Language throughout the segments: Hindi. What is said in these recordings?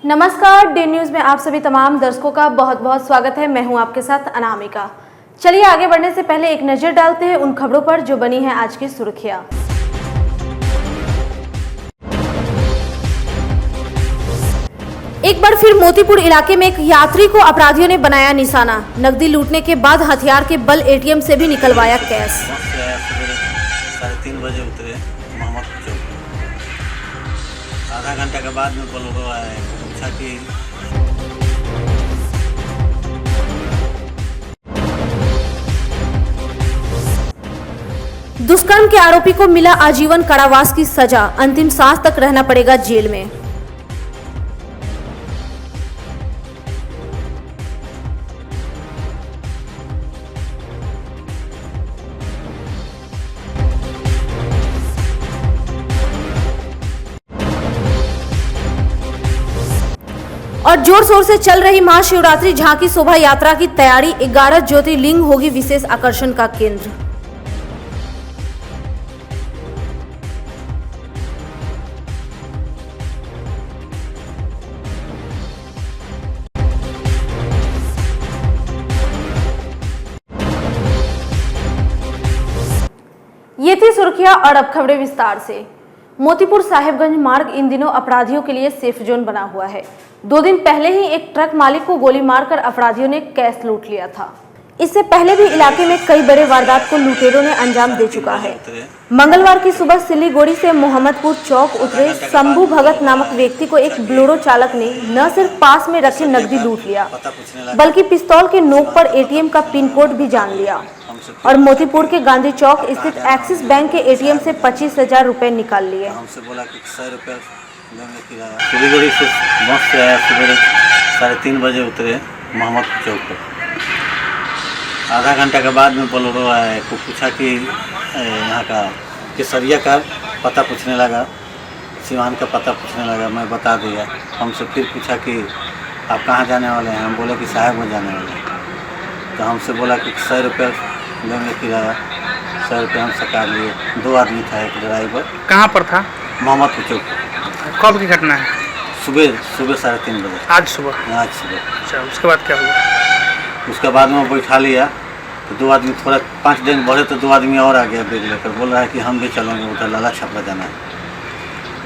नमस्कार, डे न्यूज में आप सभी तमाम दर्शकों का बहुत बहुत स्वागत है। मैं हूं आपके साथ अनामिका। चलिए आगे बढ़ने से पहले एक नजर डालते हैं उन खबरों पर जो बनी है आज की सुर्खियां। एक बार फिर मोतीपुर इलाके में एक यात्री को अपराधियों ने बनाया निशाना। नकदी लूटने के बाद हथियार के बल एटीएम से भी निकलवाया कैश। 3:30 बजे उतरे मोहम्मद चौक। आधा घंटा के बाद में बोलोरो आए, पूछा कि दुष्कर्म के आरोपी को मिला आजीवन कारावास की सजा, अंतिम सांस तक रहना पड़ेगा जेल में। और जोर शोर से चल रही महाशिवरात्रि झांकी शोभा यात्रा की तैयारी। 11 ज्योतिर्लिंग होगी विशेष आकर्षण का केंद्र। ये थी सुर्खियां और अब खबरें विस्तार से। मोतीपुर साहिबगंज मार्ग इन दिनों अपराधियों के लिए सेफ जोन बना हुआ है। 2 दिन पहले ही एक ट्रक मालिक को गोली मारकर अपराधियों ने कैश लूट लिया था। इससे पहले भी इलाके में कई बड़े वारदात को लुटेरों ने अंजाम दे चुका है। मंगलवार की सुबह सिलीगुड़ी से मोहम्मदपुर चौक उतरे शंभू भगत नामक व्यक्ति को एक बोलेरो चालक ने न सिर्फ पास में रखी नकदी लूट लिया, बल्कि पिस्तौल के नोक पर एटीएम का पिन कोड भी जान लिया और मोतीपुर के गांधी चौक स्थित एक्सिस बैंक के एटीएम से 25,000 रुपए निकाल लिए। सिलीगुड़ी से बस से आया, सवेरे 3:30 बजे उतरे मोहम्मदपुर चौक पर। आधा घंटा के बाद में बोलेरो आए, को पूछा कि यहाँ का केसरिया का पता पूछने लगा, सिवान का पता पूछने लगा। मैं बता दिया। हमसे फिर पूछा कि आप कहाँ जाने वाले हैं? हम बोले कि साहिबगंज जाने वाले हैं। तो हमसे बोला कि 100 रुपये लेंगे किराया। 100 रुपये हम सकार लिए। 2 आदमी था, एक ड्राइवर। कहाँ पर था? मोहम्मदपुर चौक। कब की घटना है? सुबह 3:30 बजे। आज सुबह? आज सुबह। अच्छा, उसके बाद क्या हुआ? उसके बाद में बैठा लिया तो 2 आदमी, थोड़ा 5 दिन बढ़े तो 2 आदमी और आ गया बैग लेकर। बोल रहा है कि हम भी चलेंगे, उधर लाला छपरा जाना है।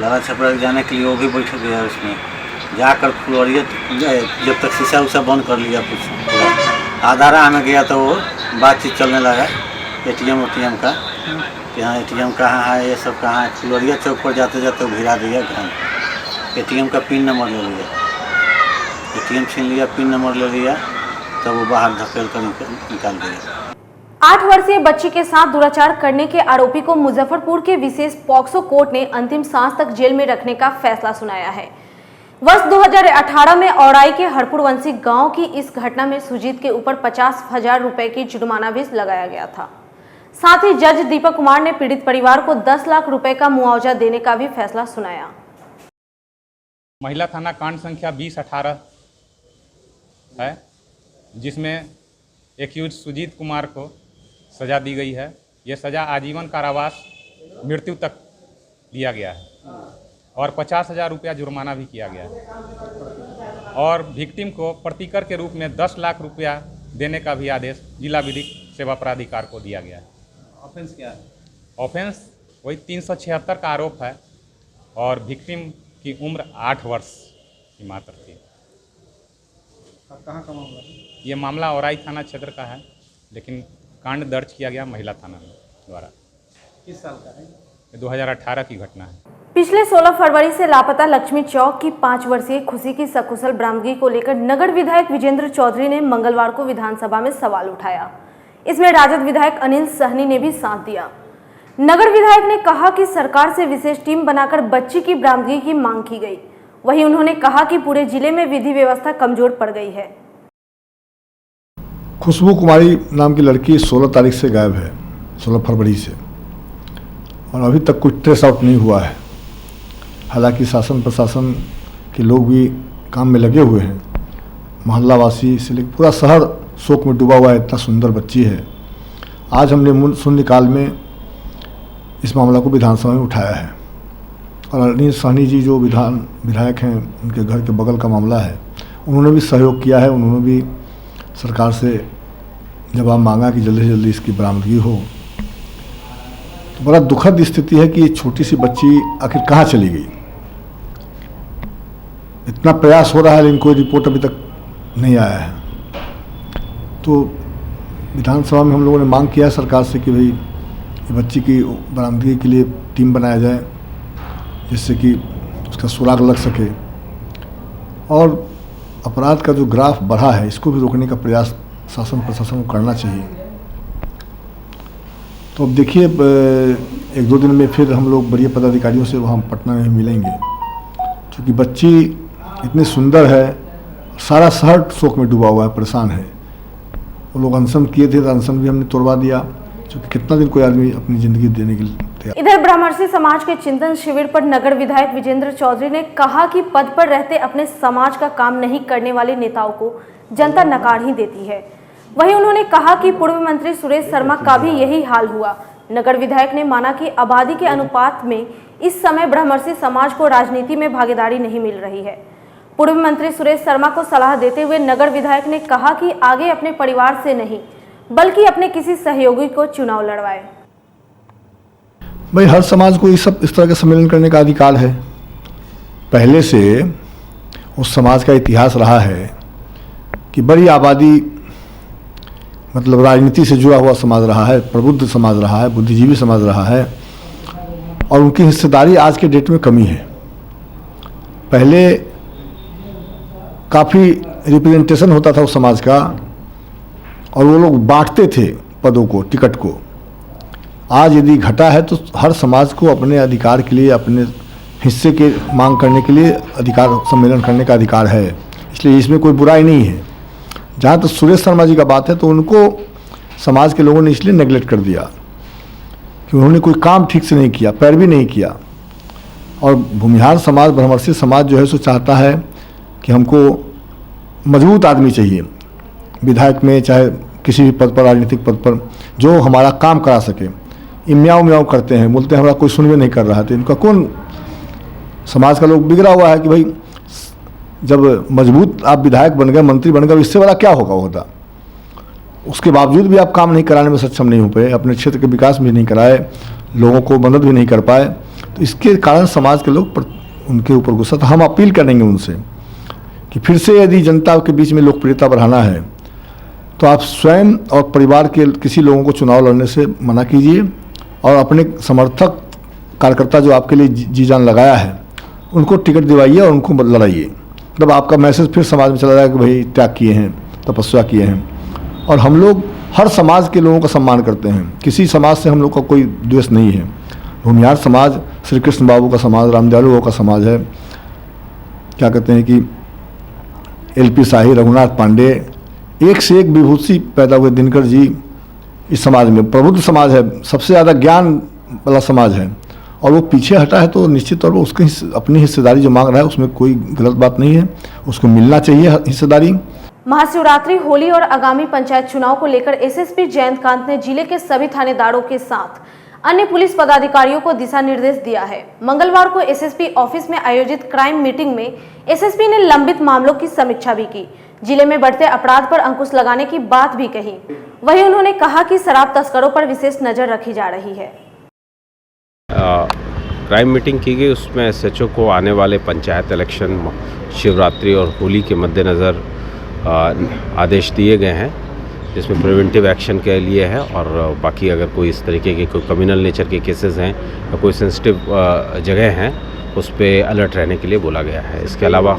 लाला छपरा जाने के लिए वो भी बैठ गया। उसमें जाकर फ्लोरिया जब तक शीशा उसा बंद कर लिया, कुछ आधा राह में गया तो वो बातचीत चलने लगा एटीएम का कि हाँ एटीएम कहाँ है, ये सब कहाँ है। फ्लोरिया चौक पर जाते जाते वो भिड़ा दिया घर। एटीएम का पिन नंबर ले लिया, एटीएम छीन लिया, पिन नंबर ले लिया, तब वो बाहर धकेल कर निकाल दिया। 8 वर्षीय बच्ची के साथ दुराचार करने के आरोपी को मुजफ्फरपुर के विशेष पॉक्सो कोर्ट ने अंतिम सांस तक जेल में रखने का फैसला सुनाया है। वर्ष 2018 में औराई के हरपुरवंशी गांव की इस घटना में सुजीत के ऊपर 50,000 रुपए की जुर्माना भी लगाया गया था। साथ ही जज दीपक कुमार ने पीड़ित परिवार को 10 लाख रुपए का मुआवजा देने का भी फैसला सुनाया। महिला थाना कांड संख्या 2018 है, जिसमें एक्यूज सुजीत कुमार को सज़ा दी गई है। यह सज़ा आजीवन कारावास मृत्यु तक दिया गया है और 50,000 रुपया जुर्माना भी किया गया है और विक्टिम को प्रतिकर के रूप में 10 लाख रुपया देने का भी आदेश जिला विधिक सेवा प्राधिकार को दिया गया है। ऑफेंस क्या है? ऑफेंस वही 376 का आरोप है और विक्टिम की उम्र 8 वर्ष की मात्र थी। कहाँ का मामला? ये मामला औराई थाना क्षेत्र का है, लेकिन कांड दर्ज किया गया महिला थाना द्वारा। किस साल का है? 2018 की घटना है। पिछले 16 फरवरी से लापता लक्ष्मी चौक की 5 वर्षीय खुशी की सकुशल बरामदगी को लेकर नगर विधायक विजेंद्र चौधरी ने मंगलवार को विधानसभा में सवाल उठाया। इसमें राजद विधायक अनिल सहनी ने भी साथ दिया। नगर विधायक ने कहा कि सरकार से विशेष टीम बनाकर बच्ची की बरामदगी की मांग की गई। वहीं उन्होंने कहा कि पूरे जिले में विधि व्यवस्था कमजोर पड़ गई है। खुशबू कुमारी नाम की लड़की 16 तारीख से गायब है, 16 फरवरी से, और अभी तक कुछ ट्रेस आउट नहीं हुआ है। हालांकि शासन प्रशासन के लोग भी काम में लगे हुए हैं, मोहल्ला वासी से लेकर पूरा शहर शोक में डूबा हुआ है। इतना सुंदर बच्ची है। आज हमने शून्यकाल में इस मामला को विधानसभा में उठाया है और अनिल सहनी जी जो विधायक हैं, उनके घर के बगल का मामला है, उन्होंने भी सहयोग किया है। उन्होंने भी सरकार से जवाब मांगा कि जल्दी से जल्दी इसकी बरामदगी हो। तो बड़ा दुखद स्थिति है कि ये छोटी सी बच्ची आखिर कहाँ चली गई। इतना प्रयास हो रहा है लेकिन कोई रिपोर्ट अभी तक नहीं आया है। तो विधानसभा में हम लोगों ने मांग किया है सरकार से कि भाई ये बच्ची की बरामदगी के लिए टीम बनाया जाए, जिससे कि उसका सुराग लग सके। और अपराध का जो ग्राफ बढ़ा है, इसको भी रोकने का प्रयास शासन प्रशासन को करना चाहिए। तो अब देखिए, 1-2 दिन में फिर हम लोग बड़े पदाधिकारियों से वहाँ पटना में मिलेंगे, क्योंकि बच्ची इतनी सुंदर है, सारा शहर शोक में डूबा हुआ है, परेशान है। वो लोग अनशन किए थे तो अनशन भी हमने तोड़वा दिया, क्योंकि कितना दिन कोई आदमी अपनी ज़िंदगी देने के लिए तैयार। इधर ब्राह्मणसी समाज के चिंतन शिविर पर नगर विधायक विजेंद्र चौधरी ने कहा कि पद पर रहते अपने समाज का काम नहीं करने वाले नेताओं को जनता नकार ही देती है। वहीं उन्होंने कहा कि पूर्व मंत्री सुरेश शर्मा का भी यही हाल हुआ। नगर विधायक ने माना कि आबादी के अनुपात में इस समय ब्राह्मणसी समाज को राजनीति में भागीदारी नहीं मिल रही है। पूर्व मंत्री सुरेश शर्मा को सलाह देते हुए नगर विधायक ने कहा कि आगे अपने परिवार से नहीं बल्कि अपने किसी सहयोगी को चुनाव लड़वाए। भाई, हर समाज को इस तरह के सम्मेलन करने का अधिकार है। पहले से उस समाज का इतिहास रहा है कि बड़ी आबादी, मतलब राजनीति से जुड़ा हुआ समाज रहा है, प्रबुद्ध समाज रहा है, बुद्धिजीवी समाज रहा है, और उनकी हिस्सेदारी आज के डेट में कमी है। पहले काफ़ी रिप्रेजेंटेशन होता था उस समाज का, और वो लोग बांटते थे पदों को, टिकट को। आज यदि घटा है तो हर समाज को अपने अधिकार के लिए, अपने हिस्से के मांग करने के लिए अधिकार, सम्मेलन करने का अधिकार है। इसलिए इसमें कोई बुराई नहीं है। जहाँ तक सुरेश शर्मा जी का बात है, तो उनको समाज के लोगों ने इसलिए नेगलेक्ट कर दिया कि उन्होंने कोई काम ठीक से नहीं किया, पैरवी नहीं किया। और भूमिहार समाज, ब्राह्मणसी समाज जो है सो चाहता है कि हमको मजबूत आदमी चाहिए विधायक में, चाहे किसी भी पद पर, राजनीतिक पद पर, जो हमारा काम करा सके। ये म्याऊं म्याऊं करते हैं, बोलते हैं हमारा कोई सुनवे नहीं कर रहा है। तो इनका कौन, समाज का लोग बिगड़ा हुआ है कि भाई जब मजबूत आप विधायक बन गए, मंत्री बन गए, इससे बड़ा क्या होगा होता। उसके बावजूद भी आप काम नहीं कराने में सक्षम नहीं हो पाए, अपने क्षेत्र के विकास भी नहीं कराए, लोगों को मदद भी नहीं कर पाए। तो इसके कारण समाज के लोग उनके ऊपर गुस्सा। तो हम अपील करेंगे उनसे कि फिर से यदि जनता के बीच में लोकप्रियता बढ़ाना है तो आप स्वयं और परिवार के किसी लोगों को चुनाव लड़ने से मना कीजिए, और अपने समर्थक कार्यकर्ता जो आपके लिए जी जान लगाया है उनको टिकट दिवाइए और उनको लड़ाइए। मतलब आपका मैसेज फिर समाज में चला जाएगा कि भाई त्याग किए हैं, तपस्या किए हैं। और हम लोग हर समाज के लोगों का सम्मान करते हैं, किसी समाज से हम लोग का कोई द्वेष नहीं है। भूमिहार समाज श्री कृष्ण बाबू का समाज, रामदयालु बाबू का समाज है। क्या कहते हैं कि LP शाही, रघुनाथ पांडे, एक से एक विभूति पैदा हुए दिनकर जी इस समाज में प्रबुद्ध समाज है, सबसे ज़्यादा ज्ञान वाला समाज है। और वो पीछे हटा है तो निश्चित तौर पर उसकी अपनी हिस्सेदारी जो मांग रहा है उसमें कोई गलत बात नहीं है, उसको मिलना चाहिए हिस्सेदारी। महाशिवरात्रि, होली और आगामी पंचायत चुनाव को लेकर SSP जयंतकांत ने जिले के सभी थानेदारों के साथ अन्य पुलिस पदाधिकारियों को दिशा निर्देश दिया है। मंगलवार को SSP ऑफिस में आयोजित क्राइम मीटिंग में SSP ने लंबित मामलों की समीक्षा भी की, जिले में बढ़ते अपराध पर अंकुश लगाने की बात भी कही। वहीं उन्होंने कहा कि शराब तस्करों पर विशेष नजर रखी जा रही है। क्राइम मीटिंग की गई, उसमें SHO को आने वाले पंचायत इलेक्शन, शिवरात्रि और होली के मद्देनज़र आदेश दिए गए हैं, जिसमें प्रिवेंटिव एक्शन के लिए है। और बाकी अगर कोई इस तरीके के कोई कम्युनल नेचर के केसेस हैं या कोई सेंसिटिव जगह हैं, उस पर अलर्ट रहने के लिए बोला गया है। इसके अलावा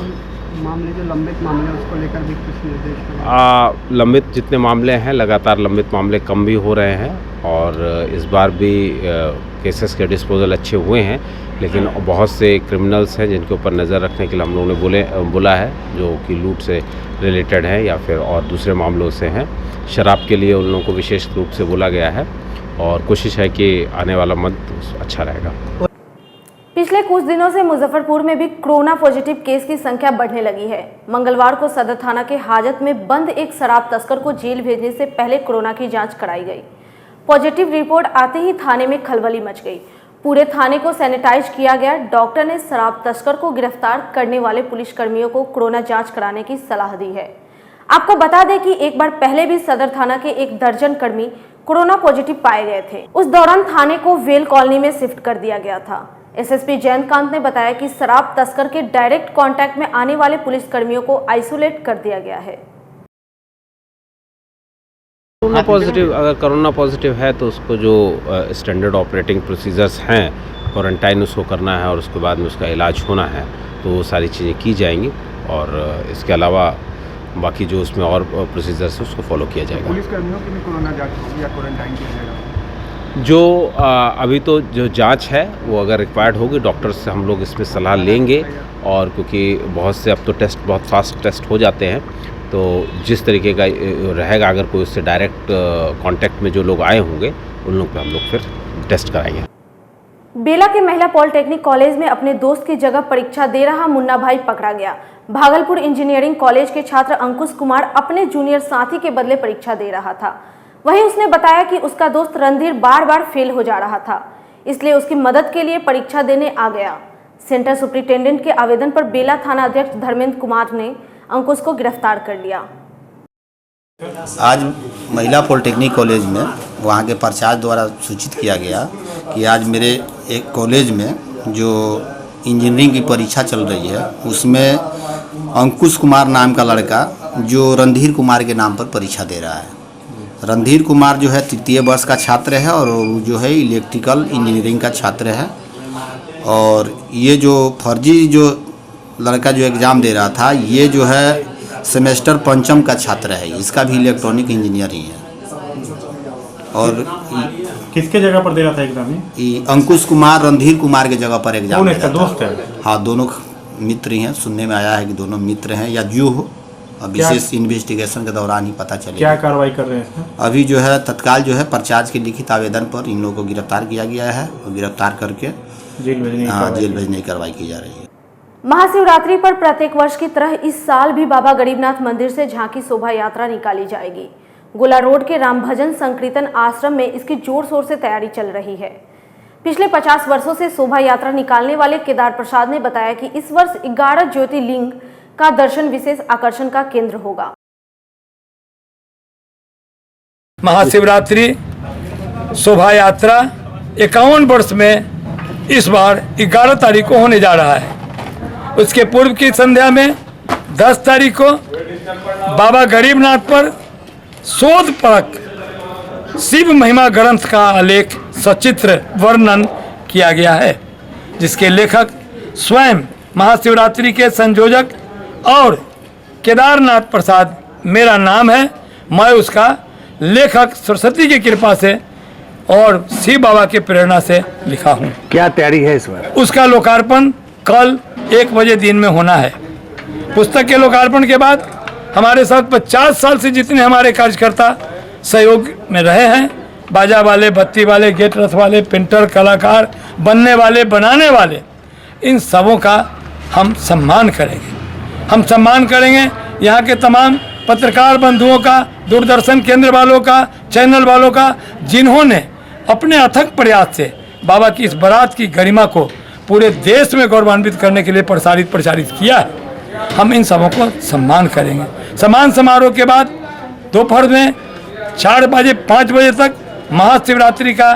मामले जो लंबित मामले उसको लेकर भी कुछ निर्देश लंबित जितने मामले हैं, लगातार लंबित मामले कम भी हो रहे हैं, और इस बार भी केसेस के डिस्पोजल अच्छे हुए हैं। लेकिन बहुत से क्रिमिनल्स हैं जिनके ऊपर नज़र रखने के लिए हम लोगों ने बोला है, जो कि लूट से रिलेटेड है या फिर और दूसरे मामलों से हैं। शराब के लिए उन लोगों को विशेष रूप से बोला गया है, और कोशिश है कि आने वाला मंथ अच्छा रहेगा। पिछले कुछ दिनों से मुजफ्फरपुर में भी कोरोना पॉजिटिव केस की संख्या बढ़ने लगी है। मंगलवार को सदर थाना के हाजत में बंद एक शराब तस्कर को जेल भेजने से पहले कोरोना की जांच कराई गई। पॉजिटिव रिपोर्ट आते ही थाने में खलबली मच गई। पूरे थाने को सैनिटाइज किया गया। डॉक्टर ने शराब तस्कर को गिरफ्तार करने वाले पुलिसकर्मियों को कोरोना जांच कराने की सलाह दी है। आपको बता दें कि एक बार पहले भी सदर थाना के 1 दर्जन कर्मी कोरोना पॉजिटिव पाए गए थे। उस दौरान थाने को वेल कॉलोनी में शिफ्ट कर दिया गया था। एसएसपी जयंतकांत ने बताया कि शराब तस्कर के डायरेक्ट कांटेक्ट में आने वाले पुलिसकर्मियों को आइसोलेट कर दिया गया है। कोरोना पॉजिटिव, अगर कोरोना पॉजिटिव है तो उसको जो स्टैंडर्ड ऑपरेटिंग प्रोसीजर्स हैं, क्वारंटाइन उसको करना है और उसके बाद में उसका इलाज होना है, तो वो सारी चीज़ें की जाएंगी। और इसके अलावा बाकी जो उसमें और प्रोसीजर्स है उसको फॉलो किया जाएगा। पुलिस कर्मियों की भी कोरोना जांच या क्वारंटाइन किया जाएगा? जो अभी तो जो जांच है वो अगर रिक्वायर्ड होगी डॉक्टर से हम लोग इसमें सलाह लेंगे। और क्योंकि बहुत से अब तो टेस्ट बहुत फास्ट टेस्ट हो जाते हैं, तो जिस तरीके का रहेगा, अगर कोई उससे डायरेक्ट कांटेक्ट में जो लोग आए होंगे उन लोग पे हम लोग फिर टेस्ट कराएंगे। बेला के महिला पॉलिटेक्निक कॉलेज में अपने दोस्त की जगह परीक्षा दे रहा मुन्ना भाई पकड़ा गया। भागलपुर इंजीनियरिंग कॉलेज के छात्र अंकुश कुमार अपने जूनियर साथी के बदले परीक्षा दे रहा था। वहीं उसने बताया कि उसका दोस्त रणधीर बार बार फेल हो जा रहा था, इसलिए उसकी मदद के लिए परीक्षा देने आ गया। सेंटर सुपरिटेंडेंट के आवेदन पर बेला थाना अध्यक्ष धर्मेंद्र कुमार ने अंकुश को गिरफ्तार कर लिया। आज महिला पॉलिटेक्निक कॉलेज में वहाँ के प्राचार्य द्वारा सूचित किया गया कि आज मेरे एक कॉलेज में जो इंजीनियरिंग की परीक्षा चल रही है उसमें अंकुश कुमार नाम का लड़का जो रणधीर कुमार के नाम पर परीक्षा दे रहा है। रणधीर कुमार जो है 3य वर्ष का छात्र है और जो है इलेक्ट्रिकल इंजीनियरिंग का छात्र है। और ये जो फर्जी जो लड़का जो एग्ज़ाम दे रहा था, ये जो है सेमेस्टर 5म का छात्र है, इसका भी इलेक्ट्रॉनिक इंजीनियर ही है। और किसके जगह पर दे रहा था एग्जाम? ये अंकुश कुमार रणधीर कुमार के जगह पर एग्जाम दे रहा था। दोस्त है? हाँ, दोनों मित्र ही हैं। सुनने में आया है कि दोनों मित्र हैं या जो हो, अब विशेष इन्वेस्टिगेशन के दौरान ही पता चलेगा। क्या कार्रवाई कर रहे हैं? अभी जो है तत्काल जो है प्राचार्य के लिखित आवेदन पर इन लोगों को गिरफ्तार किया गया है और गिरफ्तार करके जेल भेजने की कार्रवाई की जा रही है। महाशिवरात्रि पर प्रत्येक वर्ष की तरह इस साल भी बाबा गरीबनाथ मंदिर से झांकी शोभा यात्रा निकाली जाएगी। गोला रोड के रामभजन संकीर्तन आश्रम में इसकी जोर शोर से तैयारी चल रही है। पिछले 50 वर्षों से शोभा यात्रा निकालने वाले केदार प्रसाद ने बताया कि इस वर्ष 11 ज्योतिर्लिंग का दर्शन विशेष आकर्षण का केंद्र होगा। महाशिवरात्रि शोभा यात्रा 51 वर्ष में इस बार 11 तारीख को होने जा रहा है। उसके पूर्व की संध्या में 10 तारीख को बाबा गरीबनाथ पर शोध परक शिव महिमा ग्रंथ का आलेख सचित्र वर्णन किया गया है, जिसके लेखक स्वयं महाशिवरात्रि के संयोजक और केदारनाथ प्रसाद मेरा नाम है। मैं उसका लेखक सरस्वती की कृपा से और शिव बाबा की प्रेरणा से लिखा हूँ। क्या तैयारी है इस बार? उसका लोकार्पण कल 1 बजे दिन में होना है। पुस्तक के लोकार्पण के बाद हमारे साथ 50 साल से जितने हमारे कार्यकर्ता सहयोग में रहे हैं, बाजा वाले, बत्ती वाले, गेट रथ वाले, पेंटर, कलाकार, बनने वाले, बनाने वाले, इन सबों का हम सम्मान करेंगे। हम सम्मान करेंगे यहाँ के तमाम पत्रकार बंधुओं का, दूरदर्शन केंद्र वालों का, चैनल वालों का, जिन्होंने अपने अथक प्रयास से बाबा की इस बारात की गरिमा को पूरे देश में गौरवान्वित करने के लिए प्रचारित किया है। हम इन सबों को सम्मान करेंगे। सम्मान समारोह के बाद दोपहर में 4 बजे 5 बजे तक महाशिवरात्रि का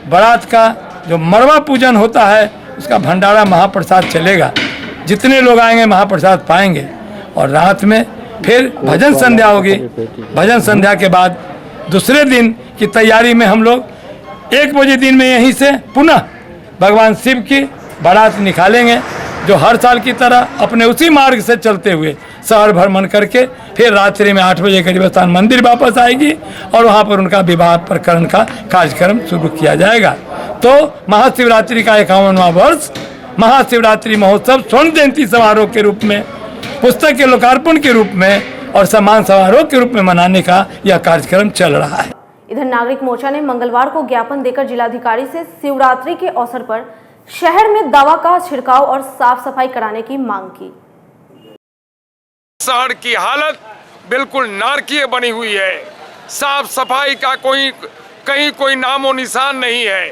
बारात का जो मरवा पूजन होता है उसका भंडारा महाप्रसाद चलेगा। जितने लोग आएंगे महाप्रसाद पाएंगे। और रात में फिर भजन संध्या होगी। भजन संध्या के बाद दूसरे दिन की तैयारी में हम लोग 1 बजे दिन में यहीं से पुनः भगवान शिव की बारात निकालेंगे, जो हर साल की तरह अपने उसी मार्ग से चलते हुए शहर भ्रमण करके फिर रात्रि में 8 बजे करीब स्थान मंदिर वापस आएगी और वहाँ पर उनका विवाह प्रकरण का कार्यक्रम शुरू किया जाएगा। तो महाशिवरात्रि का 51वां वर्ष महाशिवरात्रि महोत्सव स्वर्ण जयंती समारोह के रूप में, पुस्तक के लोकार्पण के रूप में और सम्मान समारोह के रूप में मनाने का यह कार्यक्रम चल रहा है। इधर नागरिक मोर्चा ने मंगलवार को ज्ञापन देकर जिलाधिकारी से शिवरात्रि के अवसर पर शहर में दवा का छिड़काव और साफ सफाई कराने की मांग की। शहर की हालत बिल्कुल नारकीय बनी हुई है। साफ सफाई का कहीं कोई नामो निशान नहीं है।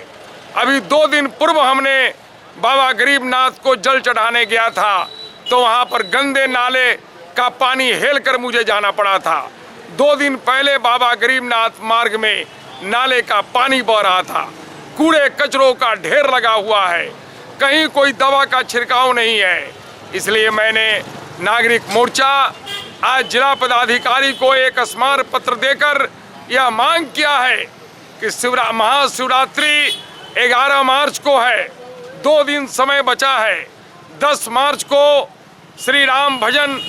अभी 2 दिन पूर्व हमने बाबा गरीबनाथ को जल चढ़ाने गया था तो वहाँ पर गंदे नाले का पानी हेल कर मुझे जाना पड़ा था। 2 दिन पहले बाबा गरीबनाथ मार्ग में नाले का पानी बह रहा था, कूड़े कचरों का ढेर लगा हुआ है, कहीं कोई दवा का छिड़काव नहीं है। इसलिए मैंने नागरिक मोर्चा आज जिला पदाधिकारी को एक स्मारक पत्र देकर यह मांग किया है कि महाशिवरात्रि 11 मार्च को है, 2 दिन समय बचा है। 10 मार्च को श्री राम भजन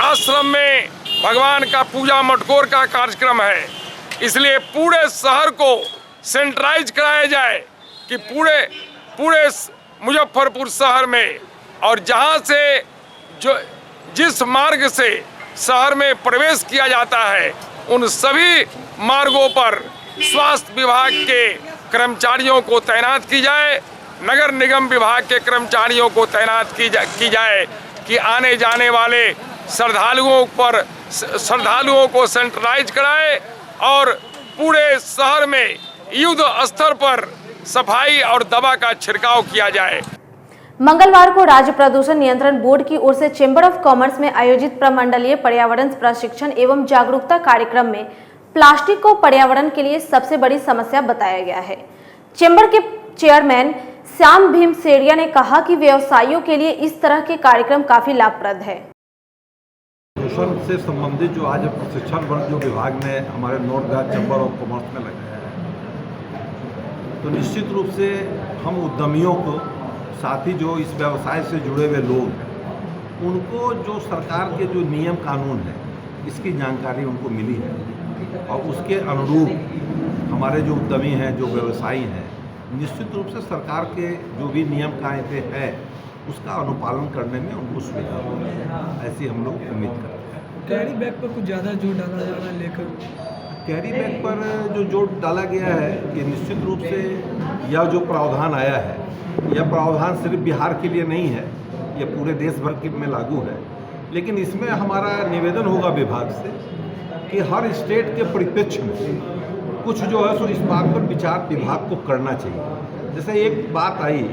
आश्रम में भगवान का पूजा मटकोर का कार्यक्रम है। इसलिए पूरे शहर को सेंट्राइज कराया जाए कि पूरे मुजफ्फरपुर शहर में, और जहां से जिस मार्ग से शहर में प्रवेश किया जाता है उन सभी मार्गों पर स्वास्थ्य विभाग के कर्मचारियों को तैनात की जाए, नगर निगम विभाग के कर्मचारियों को तैनात की जाए कि आने जाने वाले श्रद्धालुओं को सेंट्रलाइज कराए और पूरे शहर में युद्ध स्तर पर सफाई और दवा का छिड़काव किया जाए। मंगलवार को राज्य प्रदूषण नियंत्रण बोर्ड की ओर से चेंबर ऑफ कॉमर्स में आयोजित प्रमंडलीय पर्यावरण प्रशिक्षण एवं जागरूकता कार्यक्रम में प्लास्टिक को पर्यावरण के लिए सबसे बड़ी समस्या बताया गया है। चेंबर के चेयरमैन श्याम भीम सेड़िया ने कहा कि व्यवसायियों के लिए इस तरह के कार्यक्रम काफी लाभप्रद है। प्रदूषण से संबंधित जो आज प्रशिक्षण वर्ग जो विभाग ने हमारे नॉर्थ चैम्बर ऑफ कॉमर्स में लगाया है, तो निश्चित रूप से हम उद्यमियों को, साथ ही जो इस व्यवसाय से जुड़े हुए लोग हैं, उनको जो सरकार के जो नियम कानून है इसकी जानकारी उनको मिली है और उसके अनुरूप हमारे जो उद्यमी हैं, जो व्यवसायी हैं, निश्चित रूप से सरकार के जो भी नियम कायदे हैं उसका अनुपालन करने में उनको सुविधा होगी, ऐसी हम लोग उम्मीद करते हैं। कैरी बैग पर कुछ ज़्यादा जोर डाला जा रहा है लेकर, कैरी बैग पर जो जोर डाला गया है ये निश्चित रूप से यह जो प्रावधान आया है, यह प्रावधान सिर्फ बिहार के लिए नहीं है, यह पूरे देश भर के में लागू है। लेकिन इसमें हमारा निवेदन होगा विभाग से कि हर स्टेट के परिप्रेक्ष्य में कुछ जो है सो इस बात पर विचार विभाग को करना चाहिए। जैसे एक बात आई,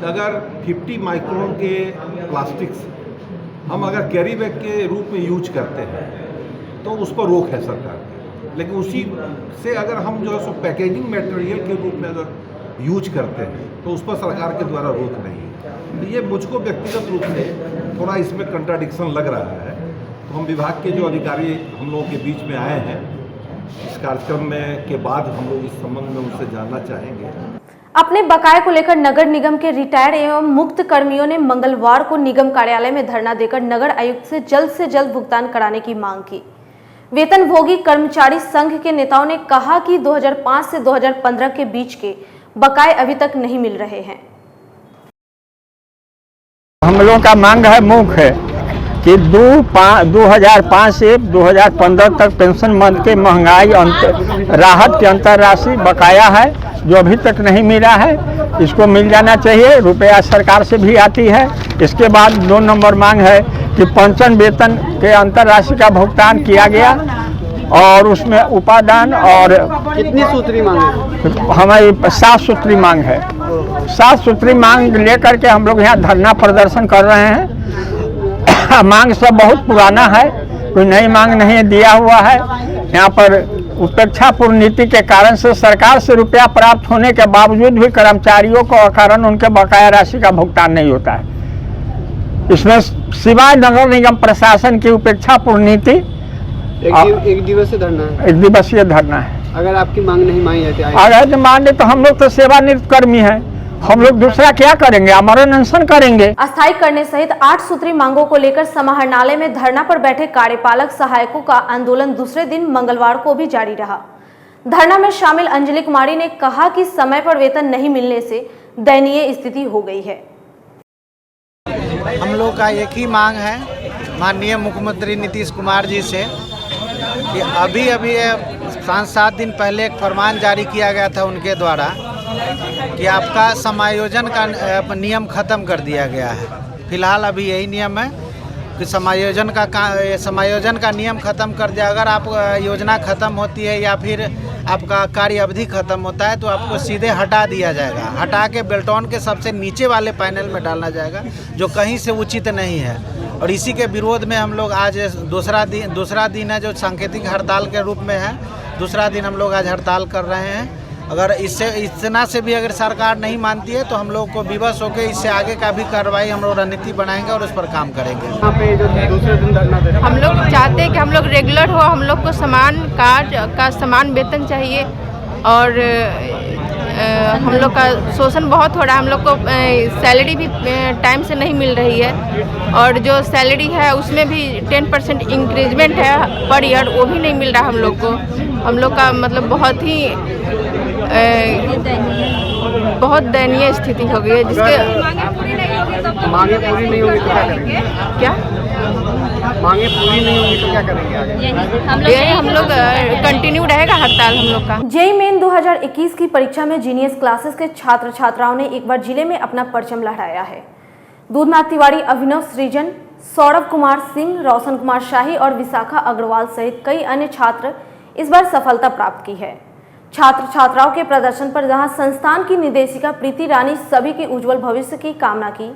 अगर 50 माइक्रोन के प्लास्टिक्स हम अगर कैरी बैग के रूप में यूज करते हैं तो उस पर रोक है सरकार की, लेकिन उसी से अगर हम जो है सो पैकेजिंग मटेरियल के रूप में अगर यूज करते हैं तो उस पर सरकार के द्वारा रोक नहीं है। तो ये मुझको व्यक्तिगत रूप से थोड़ा इसमें कंट्राडिक्शन लग रहा है। तो हम विभाग के जो अधिकारी हम लोगों के बीच में आए हैं, इस कार्यक्रम में के बाद हम लोग इस संबंध में उनसे जानना चाहेंगे। अपने बकाये को लेकर नगर निगम के रिटायर्ड एवं मुक्त कर्मियों ने मंगलवार को निगम कार्यालय में धरना देकर नगर आयुक्त से जल्द भुगतान कराने की मांग की। वेतनभोगी कर्मचारी संघ के नेताओं ने कहा कि 2005 से 2015 के बीच के बकाये अभी तक नहीं मिल रहे हैं। हम लोगों का मांग है मुख्य कि 2005 से 2015 तक पेंशन मद के महंगाई राहत की अंतरराशि बकाया है जो अभी तक नहीं मिला है, इसको मिल जाना चाहिए। रुपया सरकार से भी आती है। इसके बाद 2 नंबर मांग है कि पेंशन वेतन के अंतरराशि का भुगतान किया गया और उसमें उपादान और कितनी सूत्री मांग है? हमारी 7 सूत्री मांग है। 7 सूत्री मांग लेकर के हम लोग यहाँ धरना प्रदर्शन कर रहे हैं। मांग सब बहुत पुराना है, कोई नई मांग नहीं दिया हुआ है। यहाँ पर उपेक्षापूर्ण नीति के कारण से सरकार से रुपया प्राप्त होने के बावजूद भी कर्मचारियों को अकारण उनके बकाया राशि का भुगतान नहीं होता है। इसमें सिवाय नगर निगम प्रशासन की उपेक्षापूर्ण नीति एक दिवसीय धरना है। 1 दिवसीय धरना है। अगर आपकी मांग नहीं मानी जाती, अगर माने तो हम लोग तो सेवानिवृत्त कर्मी हैं, हम लोग दूसरा क्या करेंगे, आमरण अनशन करेंगे। अस्थायी करने सहित 8 सूत्री मांगों को लेकर समाहरणालय में धरना पर बैठे कार्यपालक सहायकों का आंदोलन दूसरे दिन मंगलवार को भी जारी रहा। धरना में शामिल अंजलि कुमारी ने कहा कि समय पर वेतन नहीं मिलने से दयनीय स्थिति हो गई है। हम लोग का एक ही मांग है माननीय मुख्यमंत्री नीतीश कुमार जी से कि अभी 5-7 दिन पहले एक फरमान जारी किया गया था उनके द्वारा कि आपका समायोजन का नियम ख़त्म कर दिया गया है। फिलहाल अभी यही नियम है कि समायोजन का नियम ख़त्म कर दिया। अगर आप योजना ख़त्म होती है या फिर आपका कार्य अवधि ख़त्म होता है तो आपको सीधे हटा दिया जाएगा, हटा के बेल्टॉन के सबसे नीचे वाले पैनल में डालना जाएगा, जो कहीं से उचित नहीं है। और इसी के विरोध में हम लोग आज दूसरा दिन है जो सांकेतिक हड़ताल के रूप में है। दूसरा दिन हम लोग आज हड़ताल कर रहे हैं। अगर इससे इतना से भी अगर सरकार नहीं मानती है तो हम लोग को विवश होकर इससे आगे का भी कार्रवाई हम लोग रणनीति बनाएंगे और उस पर काम करेंगे। यहाँ पे जो दूसरे दिन धरना दे रहे हैं, हम लोग चाहते हैं कि हम लोग रेगुलर हो, हम लोग को समान कार्य का समान वेतन चाहिए और हम लोग का शोषण बहुत हो रहा है। हम लोग को सैलरी भी टाइम से नहीं मिल रही है और जो सैलरी है उसमें भी 10% इंक्रीजमेंट है पर ईयर, वो भी नहीं मिल रहा हम लोग को। हम लोग का मतलब बहुत ही बहुत दयनीय स्थिति हो गई है, जिसके मांगे पूरी नहीं होगी तो क्या करेंगे? क्या मांगे पूरी नहीं होगी तो क्या करेंगे आगे? ये हम लोग कंटिन्यू रहेगा हड़ताल हम लोग का। जेईई मेन 2021 की परीक्षा में जीनियस क्लासेस के छात्र छात्राओं ने एक बार जिले में अपना परचम लहराया है। दूधनाथ तिवारी, अभिनव सृजन, सौरभ कुमार सिंह, रोशन कुमार शाही और विशाखा अग्रवाल सहित कई अन्य छात्र इस बार सफलता प्राप्त की है। छात्र छात्राओं के प्रदर्शन पर जहां संस्थान की निदेशिका प्रीति रानी सभी के उज्जवल भविष्य की कामना की,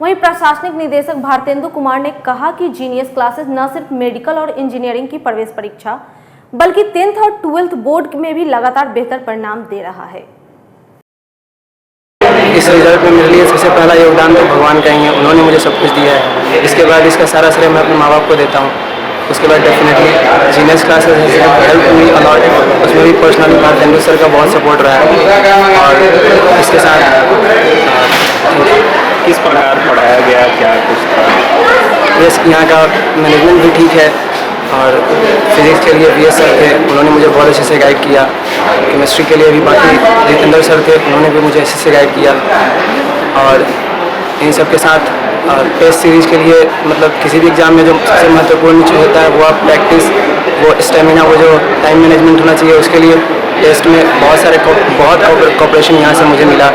वहीं प्रशासनिक निदेशक भारतेंदु कुमार ने कहा कि जीनियस क्लासेस न सिर्फ मेडिकल और इंजीनियरिंग की प्रवेश परीक्षा बल्कि 10th और 12th बोर्ड में भी लगातार बेहतर परिणाम दे रहा है। इस रिजल्ट में मेरे लिए सबसे पहला योगदान तो भगवान का ही है, उन्होंने मुझे सब कुछ दिया है। इसके बाद इसका सारा श्रेय मैं अपने माँ बाप को देता हूँ। उसके बाद definitely genius classes help me a lot, उसमें भी पर्सनली भारतेंदु सर का बहुत सपोर्ट रहा है। और इसके साथ किस प्रकार पढ़ाया गया, क्या कुछ था? यस, यहाँ का मैनेजमेंट भी ठीक है और फिजिक्स के लिए VS सर थे, उन्होंने मुझे बहुत अच्छे से गाइड किया। केमिस्ट्री के लिए भी बाकी जितेंद्र सर थे, उन्होंने भी मुझे अच्छे से गाइड किया। और इन सब के साथ टेस्ट सीरीज के लिए मतलब किसी भी एग्ज़ाम में जो सबसे महत्वपूर्ण चीज़ होता है वो आप प्रैक्टिस, वो स्टेमिना, वो जो टाइम मैनेजमेंट होना चाहिए, उसके लिए टेस्ट में बहुत कोऑपरेशन यहाँ से मुझे मिला।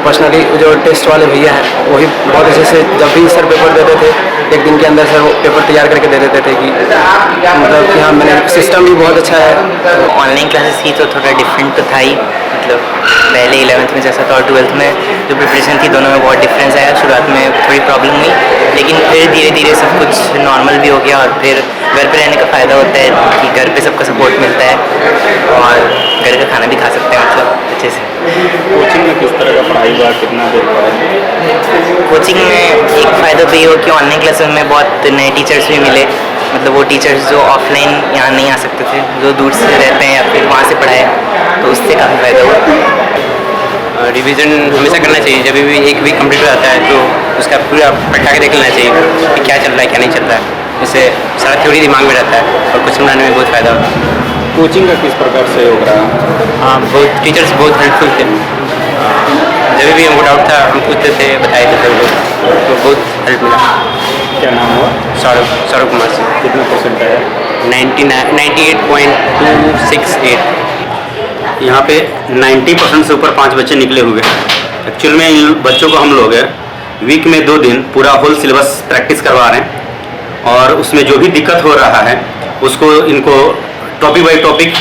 पर्सनली जो टेस्ट वाले भैया हैं वो भी बहुत अच्छे से, जब भी सर पेपर देते थे एक दिन के अंदर सर वो पेपर तैयार करके दे देते थे कि मतलब यहाँ मैंने सिस्टम भी बहुत अच्छा है। ऑनलाइन क्लासेस की तो थोड़ा डिफरेंट तो था ही, मतलब पहले 11th में जैसा था और 12th में जो प्रिपरेशन थी दोनों में बहुत डिफरेंस आया। शुरुआत में थोड़ी प्रॉब्लम हुई लेकिन फिर धीरे धीरे सब कुछ नॉर्मल भी हो गया और फिर घर पे रहने का फ़ायदा होता है कि घर पे सबका सपोर्ट मिलता है और घर का खाना भी खा सकते हैं मतलब अच्छे से। कोचिंग में किस तरह का पढ़ाई हुआ, कितना देर पढ़ा? कोचिंग में एक फ़ायदा तो ये हो कि ऑनलाइन क्लासेस में बहुत नए टीचर्स भी मिले, मतलब वो टीचर्स जो ऑफलाइन यहाँ नहीं आ सकते थे, जो दूर से रहते हैं या फिर वहाँ से पढ़ाए, तो उससे काफ़ी फ़ायदा हुआ। रिवीजन हमेशा करना चाहिए, जब भी एक वीक कंप्लीट हो जाता है तो उसका पूरा पलटा के देख लेना चाहिए कि क्या चल रहा है क्या नहीं चल रहा है। इससे सारा थ्योरी दिमाग में रहता है और क्वेश्चन बनाने में बहुत फ़ायदा होता है। कोचिंग का किस प्रकार सहयोग रहा? हाँ, बहुत टीचर्स बहुत हेल्पफुल थे। जब भी हमको डाउट था हम पूछते थे, बताए थे सब लोग, तो बहुत हेल्प मिला। क्या नाम हुआ? सौरभ कुमार से। कितना परसेंट आया? 98.268। यहाँ पे 90% से ऊपर 5 बच्चे निकले हुए हैं। एक्चुअल में इन बच्चों को हम लोग वीक में 2 दिन पूरा होल सिलेबस प्रैक्टिस करवा रहे हैं और उसमें जो भी दिक्कत हो रहा है उसको इनको टॉपिक बाई टॉपिक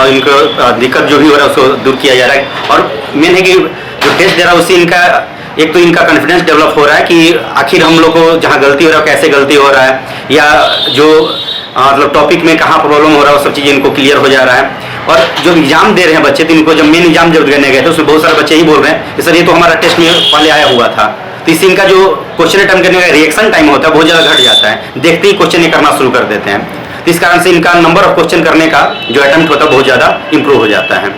इनको दिक्कत जो भी हो रहा है उसको दूर किया जा रहा है। और मेन है कि जो टेस्ट दे रहा है उससे इनका एक तो इनका कॉन्फिडेंस डेवलप हो रहा है कि आखिर हम लोग को जहाँ गलती हो रहा है कैसे गलती हो रहा है, या जो मतलब टॉपिक में कहाँ प्रॉब्लम हो रहा है वो सब चीज़ें इनको क्लियर हो जा रहा है। और जो एग्जाम दे रहे हैं बच्चे, तो इनको जब मेन एग्जाम जब देने गए थे उसमें बहुत सारे बच्चे ही बोल रहे हैं कि सर ये तो हमारा टेस्ट में पहले आया हुआ था। तो इससे इनका जो क्वेश्चन अटेम्प्ट करने का रिएक्शन टाइम होता है बहुत ज़्यादा घट जाता है, देखते ही क्वेश्चन ये करना शुरू कर देते हैं। तो इस कारण से इनका नंबर ऑफ क्वेश्चन करने का जो अटेम्प्ट होता है बहुत ज़्यादा इंप्रूव हो जाता है।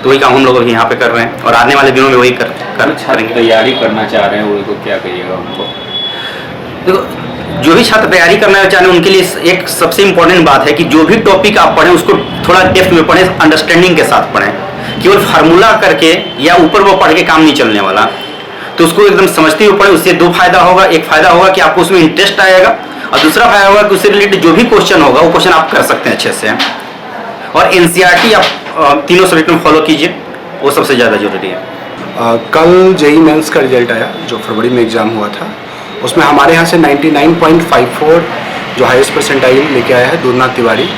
तो वही काम हम लोग अभी यहाँ पे कर रहे हैं और आने वाले दिनों में वही करेंगे। तैयारी करना चाह रहे हैं उनको क्या कहिएगा उनको? देखो, जो भी छात्र तैयारी करना चाह रहे हैं उनके लिए एक सबसे इम्पोर्टेंट बात है कि जो भी टॉपिक आप पढ़ें उसको थोड़ा डेप्थ में पढ़ें, अंडरस्टैंडिंग के साथ पढ़ें। केवल फार्मूला करके या ऊपर वो पढ़ के काम नहीं चलने वाला, तो उसको एकदम समझते हुए पढ़ें। उससे 2 फायदा होगा। एक फायदा होगा कि आपको उसमें इंटरेस्ट आएगा और दूसरा फायदा होगा कि उससे रिलेटेड जो भी क्वेश्चन होगा वो क्वेश्चन आप कर सकते हैं अच्छे से। और NCERT आप तीनों सब्जेक्ट में फॉलो कीजिए, वो सबसे ज़्यादा जरूरी है। कल जेईई मेंस का रिजल्ट आया जो फरवरी में एग्ज़ाम हुआ था, उसमें हमारे यहाँ से 99.54 जो हाईएस्ट परसेंटाइल लेके आया है दूधनाथ तिवारी।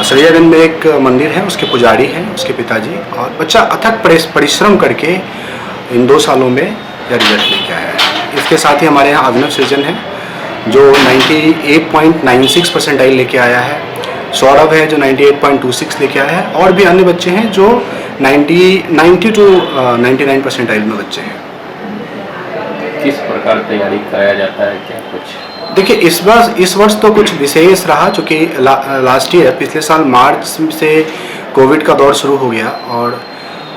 सरियागंज में एक मंदिर है, उसके पुजारी हैं उसके पिताजी, और बच्चा अथक परिश्रम करके इन 2 सालों में यह रिजल्ट लेके आया है। इसके साथ ही हमारे यहाँ अभिनव सृजन है जो 98.96 परसेंटाइल लेके आया है। सौरभ है जो 98.26 लेके आया है, और भी अन्य बच्चे हैं जो 90 to 99 परसेंटाइल में बच्चे हैं। किस प्रकार तैयारी कराया जाता है, क्या कुछ? देखिए इस वर्ष तो कुछ विशेष रहा, चूँकि लास्ट ईयर पिछले साल मार्च से कोविड का दौर शुरू हो गया, और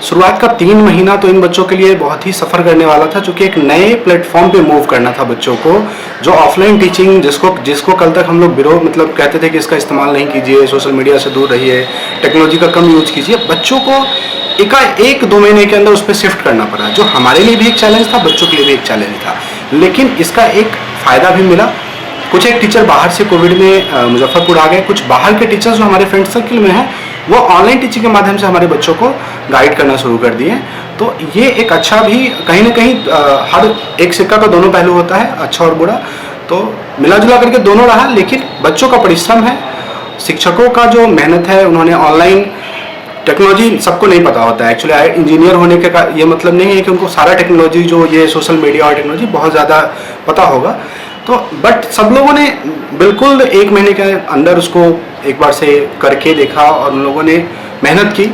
शुरुआत का 3 महीना तो इन बच्चों के लिए बहुत ही सफ़र करने वाला था, चूँकि एक नए प्लेटफॉर्म पे मूव करना था बच्चों को। जो ऑफलाइन टीचिंग जिसको कल तक हम लोग मतलब कहते थे कि इसका इस्तेमाल नहीं कीजिए, सोशल मीडिया से दूर रहिए, टेक्नोलॉजी का कम यूज कीजिए, बच्चों को एक 2 महीने के अंदर उस पर शिफ्ट करना पड़ा, जो हमारे लिए भी एक चैलेंज था, बच्चों के लिए भी एक चैलेंज था। लेकिन इसका एक फ़ायदा भी मिला। कुछ एक टीचर बाहर से कोविड में मुजफ्फरपुर आ गए, कुछ बाहर के टीचर्स जो हमारे फ्रेंड सर्किल में हैं वो ऑनलाइन टीचिंग के माध्यम से हमारे बच्चों को गाइड करना शुरू कर दिए। तो ये एक अच्छा भी कहीं ना कहीं हर एक सिक्का का दोनों पहलू होता है, अच्छा और बुरा, तो मिला जुला करके दोनों रहा। लेकिन बच्चों का परिश्रम है, शिक्षकों का जो मेहनत है, उन्होंने ऑनलाइन टेक्नोलॉजी सबको नहीं पता होता है एक्चुअली। इंजीनियर होने के का ये मतलब नहीं है कि उनको सारा टेक्नोलॉजी जो ये सोशल मीडिया और टेक्नोलॉजी बहुत ज़्यादा पता होगा, तो बट सब लोगों ने बिल्कुल 1 महीने के अंदर उसको एक बार से करके देखा, और उन लोगों ने मेहनत की।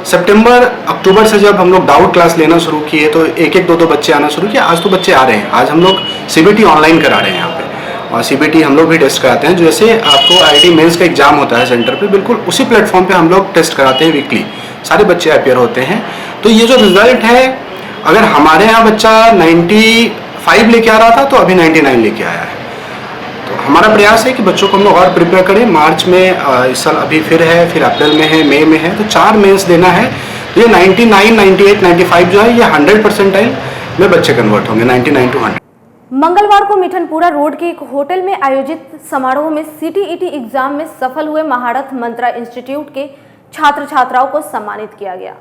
सितंबर अक्टूबर से जब हम लोग डाउट क्लास लेना शुरू किए तो 1-1, 2-2 बच्चे आना शुरू किए। आज तो बच्चे आ रहे हैं। आज हम लोग CBT ऑनलाइन करा रहे हैं यहाँ पे, और CBT हम लोग भी टेस्ट कराते हैं। जैसे आपको IIT मेंस का एग्जाम होता है सेंटर पे, बिल्कुल उसी प्लेटफॉर्म पे हम लोग टेस्ट कराते हैं वीकली। सारे बच्चे अपियर होते हैं। तो ये जो रिजल्ट है, अगर हमारे यहाँ बच्चा 95 लेके आ रहा था तो अभी 99 लेके आया है। तो हमारा प्रयास है कि बच्चों को हम लोग और प्रिपेयर करें। मार्च में इस साल अभी फिर है, फिर अप्रैल में है, मई में है, तो 4 मेंस देना है। तो ये 99, 98, 95 जो है ये 100 परसेंटाइल में बच्चे कन्वर्ट होंगे, 99 to 100। मंगलवार को मिठनपुरा रोड के एक होटल में आयोजित समारोह में CTET एग्जाम में सफल हुए महारथ मंत्रा इंस्टीट्यूट के छात्र छात्राओं को सम्मानित किया गया।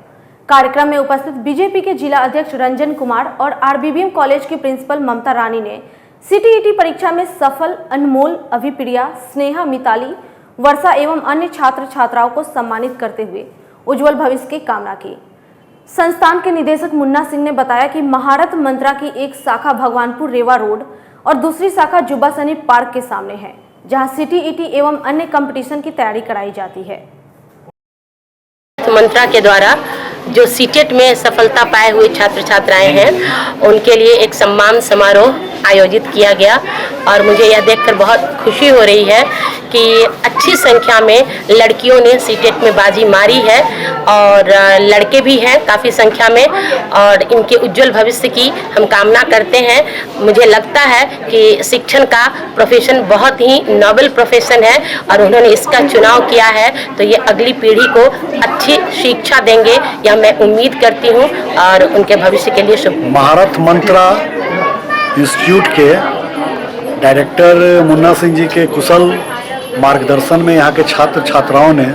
कार्यक्रम में उपस्थित बीजेपी के जिला अध्यक्ष रंजन कुमार और RBBM कॉलेज की प्रिंसिपल ममता रानी ने CTET परीक्षा में सफल अनमोल, अभिप्रिया, स्नेहा, मिताली, वर्षा एवं अन्य छात्र छात्राओं को सम्मानित करते हुए उज्जवल भविष्य की कामना की। संस्थान के निदेशक मुन्ना सिंह ने बताया कि महारथ मंत्रा की एक शाखा भगवानपुर रेवा रोड और दूसरी शाखा जुब्बा सनी पार्क के सामने है, जहां CTET एवं अन्य कंपटीशन की तैयारी कराई जाती है। मंत्रा के द्वारा जो सीटेट में सफलता पाए हुए छात्र छात्राएं हैं उनके लिए एक सम्मान समारोह आयोजित किया गया, और मुझे यह देखकर बहुत खुशी हो रही है कि अच्छी संख्या में लड़कियों ने सीटेट में बाजी मारी है, और लड़के भी हैं काफ़ी संख्या में, और इनके उज्जवल भविष्य की हम कामना करते हैं। मुझे लगता है कि शिक्षण का प्रोफेशन बहुत ही नोबल प्रोफेशन है, और उन्होंने इसका चुनाव किया है, तो ये अगली पीढ़ी को अच्छी शिक्षा देंगे, यह मैं उम्मीद करती हूँ, और उनके भविष्य के लिए शुभ। महारथ मंत्रा इंस्टीट्यूट के डायरेक्टर मुन्ना सिंह जी के कुशल मार्गदर्शन में यहाँ के छात्र छात्राओं ने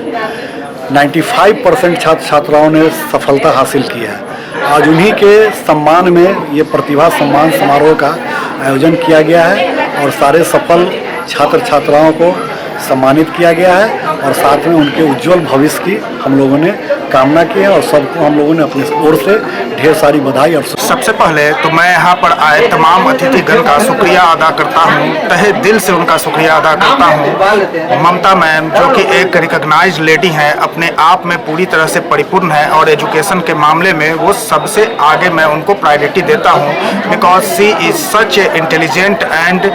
95% छात्र छात्राओं ने सफलता हासिल की है। आज उन्हीं के सम्मान में ये प्रतिभा सम्मान समारोह का आयोजन किया गया है, और सारे सफल छात्र छात्राओं को सम्मानित किया गया है, और साथ में उनके उज्जवल भविष्य की हम लोगों ने कामना की है, और सबको हम लोगों ने अपनी ओर से ढेर सारी बधाई। और सबसे पहले तो मैं यहाँ पर आए तमाम अतिथिगण का शुक्रिया अदा करता हूँ, तहे दिल से उनका शुक्रिया अदा करता हूँ। ममता मैम जो कि एक रिकॉग्नाइज्ड लेडी हैं, अपने आप में पूरी तरह से परिपूर्ण है, और एजुकेशन के मामले में वो सबसे आगे मैं उनको प्रायोरिटी देता हूँ, because she is such a intelligent and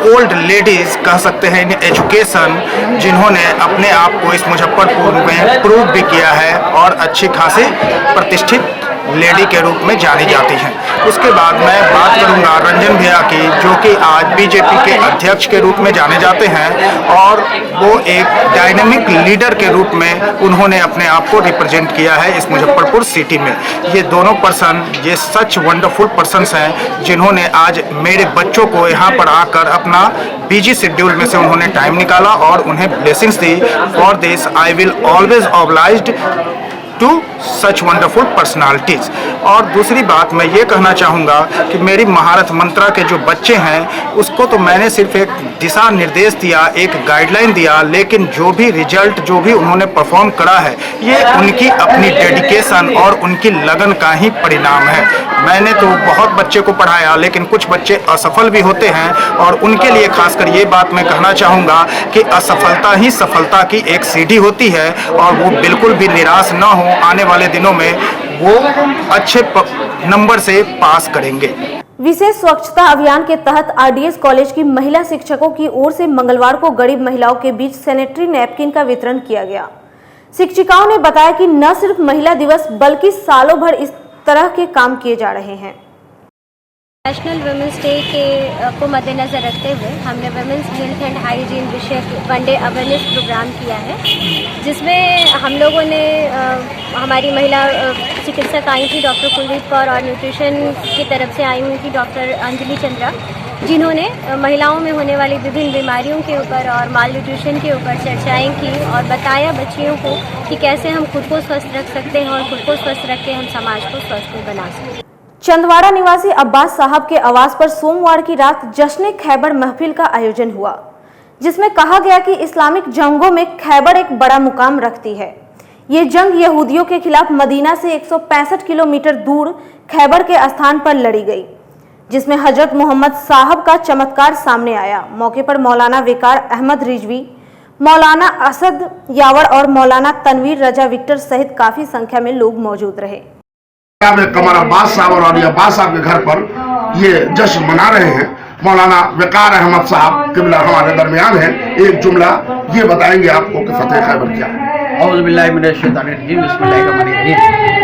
old ladies कह सकते हैं इन एजुकेशन, जिन्होंने अपने आप को इस मुजफ्फरपुर में प्रूव भी किया है, और अच्छी खासी प्रतिष्ठित लेडी के रूप में जानी जाती हैं। उसके बाद मैं बात करूंगा रंजन भैया की, जो कि आज बीजेपी के अध्यक्ष के रूप में जाने जाते हैं, और वो एक डायनेमिक लीडर के रूप में उन्होंने अपने आप को रिप्रेजेंट किया है इस मुजफ्फरपुर सिटी में। ये दोनों पर्सन ये सच वंडरफुल पर्सन्स हैं, जिन्होंने आज मेरे बच्चों को यहाँ पर आकर अपना बिजी शेड्यूल में से उन्होंने टाइम निकाला और उन्हें ब्लेसिंग्स दी। For this I will always obliged to such wonderful personalities. और दूसरी बात मैं ये कहना चाहूँगा कि मेरी महारथ मंत्रा के जो बच्चे हैं उसको तो मैंने सिर्फ एक दिशा निर्देश दिया, एक गाइडलाइन दिया, लेकिन जो भी रिजल्ट जो भी उन्होंने परफॉर्म करा है ये उनकी अपनी डेडिकेशन और उनकी लगन का ही परिणाम है। मैंने तो बहुत बच्चे को पढ़ाया, लेकिन कुछ बच्चे असफल भी होते हैं और उनके लिए खासकर ये बात मैं कहना चाहूँगा कि असफलता ही सफलता की एक सीढ़ी होती है और वो बिल्कुल भी निराश न हो, आने वाले दिनों में वो अच्छे नंबर से पास करेंगे। विशेष स्वच्छता अभियान के तहत आरडीएस कॉलेज की महिला शिक्षकों की ओर से मंगलवार को गरीब महिलाओं के बीच सैनिटरी नैपकिन का वितरण किया गया। शिक्षिकाओं ने बताया कि न सिर्फ महिला दिवस बल्कि सालों भर इस तरह के काम किए जा रहे हैं। नेशनल वुमेंस डे को मद्देनज़र रखते हुए हमने वुमेंस हेल्थ एंड हाइजीन विषय वन डे अवेयरनेस प्रोग्राम किया है, जिसमें हम लोगों ने हमारी महिला चिकित्सक आई थी डॉक्टर कुलदीप कौर और न्यूट्रिशन की तरफ से आई हुई थी डॉक्टर अंजलि चंद्रा, जिन्होंने महिलाओं में होने वाली विभिन्न बीमारियों के ऊपर और माल न्यूट्रिशन के ऊपर चर्चाएँ की और बताया बच्चियों को कि कैसे हम खुद को स्वस्थ रख सकते हैं और खुद को स्वस्थ रख के हम समाज को स्वस्थ बना सकते हैं। चंदवाड़ा निवासी अब्बास साहब के आवास पर सोमवार की रात जश्न खैबर महफिल का आयोजन हुआ, जिसमें कहा गया कि इस्लामिक जंगों में खैबर एक बड़ा मुकाम रखती है। ये जंग यहूदियों के खिलाफ मदीना से 165 किलोमीटर दूर खैबर के स्थान पर लड़ी गई, जिसमें हजरत मोहम्मद साहब का चमत्कार सामने आया। मौके पर मौलाना विकार अहमद रिजवी, मौलाना असद यावर और मौलाना तनवीर रजा विक्टर सहित काफी संख्या में लोग मौजूद रहे। कमर अब्बास साहब और अली अब्बास साहब के घर पर ये जश्न मना रहे हैं। मौलाना विकार अहमद साहब किबला हमारे दरमियान हैं, एक जुमला ये बताएंगे आपको कि फतेह खैबर क्या है।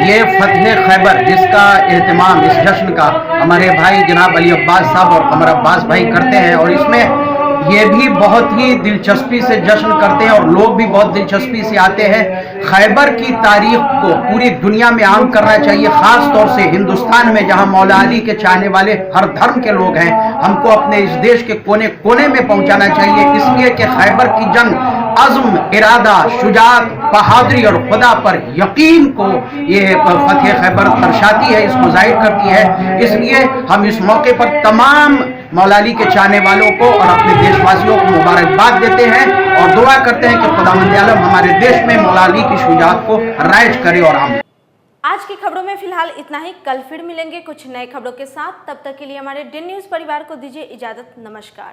ये फतेह खैबर जिसका एहतमाम इस जश्न का हमारे भाई जनाब अली अब्बास साहब और कमर अब्बास भाई करते हैं और इसमें ये भी बहुत ही दिलचस्पी से जश्न करते हैं और लोग भी बहुत दिलचस्पी से आते हैं। खैबर की तारीख को पूरी दुनिया में आम करना चाहिए, ख़ास तौर से हिंदुस्तान में जहां मौला अली के चाहने वाले हर धर्म के लोग हैं। हमको अपने इस देश के कोने कोने में पहुंचाना चाहिए, इसलिए कि खैबर की जंग अज़्म, इरादा, शुजाअत, बहादुरी और खुदा पर यकीन को ये फतेह खैबर दर्शाती है, इसको जाहिर करती है। इसलिए हम इस मौके पर तमाम मौला अली के चाहने वालों को और अपने देशवासियों को मुबारकबाद देते हैं और दुआ करते हैं कि खुदावंद आलम हमारे देश में मौला अली की शुजाअत को राइज करे और आम। आज की खबरों में फिलहाल इतना ही। कल फिर मिलेंगे कुछ नए खबरों के साथ। तब तक के लिए हमारे DN न्यूज़ परिवार को दीजिए इजाजत। नमस्कार।